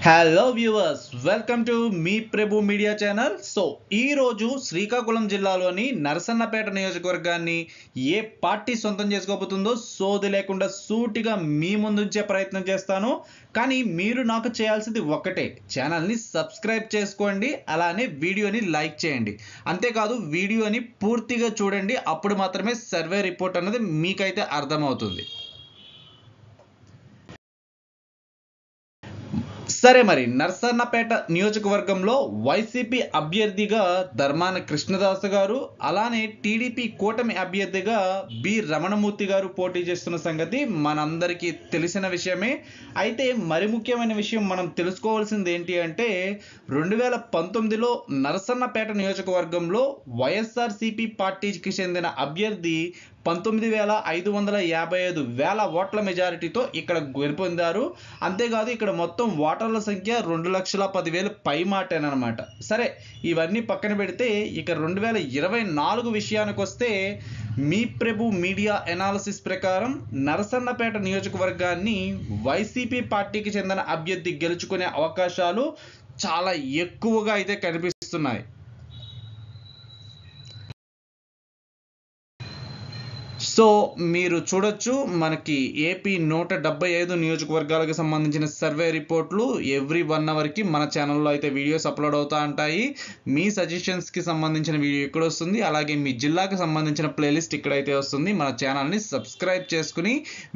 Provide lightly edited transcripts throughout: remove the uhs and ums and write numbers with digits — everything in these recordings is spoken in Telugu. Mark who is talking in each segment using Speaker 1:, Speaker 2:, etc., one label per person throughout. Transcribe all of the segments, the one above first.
Speaker 1: Hello viewers, welcome to me Prabhu media channel. ఈ రోజు శ్రీకాకుళం జిల్లాలోని నరసన్నపేట నియోజకవర్గాన్ని ఏ పార్టీ సొంతం చేసుకోబోతుందో సోది లేకుండా సూటిగా మీ ముందుంచే ప్రయత్నం చేస్తాను. కానీ మీరు నాకు చేయాల్సింది ఒకటే, ఛానల్ని సబ్స్క్రైబ్ చేసుకోండి, అలానే వీడియోని లైక్ చేయండి. అంతేకాదు వీడియోని పూర్తిగా చూడండి, అప్పుడు మాత్రమే సర్వే రిపోర్ట్ అనేది మీకైతే అర్థమవుతుంది. సరే, మరి నర్సన్నపేట నియోజకవర్గంలో వైసీపీ అభ్యర్థిగా ధర్మాన కృష్ణదాస్ గారు, అలానే టీడీపీ కూటమి అభ్యర్థిగా బి రమణమూర్తి గారు పోటీ చేస్తున్న సంగతి మనందరికీ తెలిసిన విషయమే. అయితే మరి ముఖ్యమైన విషయం మనం తెలుసుకోవాల్సింది ఏంటి అంటే, 2019లో నరసన్నపేట నియోజకవర్గంలో వైఎస్ఆర్సీపీ పార్టీకి చెందిన అభ్యర్థి 19,555 ఓట్ల మెజారిటీతో ఇక్కడ గెలుపొందారు. అంతేకాదు ఇక్కడ మొత్తం ఓటర్ల సంఖ్య 2,10,000 పై మాటేనమాట. సరే, ఇవన్నీ పక్కన పెడితే ఇక 2024 విషయానికి వస్తే, మీ ప్రభు మీడియా ఎనాలిసిస్ ప్రకారం నరసన్నపేట నియోజకవర్గాన్ని వైసీపీ పార్టీకి చెందిన అభ్యర్థి గెలుచుకునే అవకాశాలు చాలా ఎక్కువగా అయితే కనిపిస్తున్నాయి. మీరు చూడొచ్చు, మనకి ఏపీ 175 నియోజకవర్గాలకు సంబంధించిన సర్వే రిపోర్ట్లు ఎవ్రీ 1 అవర్కి మన ఛానల్లో అయితే వీడియోస్ అప్లోడ్ అవుతూ ఉంటాయి. మీ సజెషన్స్కి సంబంధించిన వీడియో ఇక్కడ వస్తుంది, అలాగే మీ జిల్లాకి సంబంధించిన ప్లేలిస్ట్ ఇక్కడైతే వస్తుంది. మన ఛానల్ని సబ్స్క్రైబ్ చేసుకుని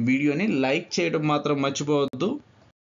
Speaker 1: వీడియోని లైక్ చేయడం మాత్రం మర్చిపోవద్దు.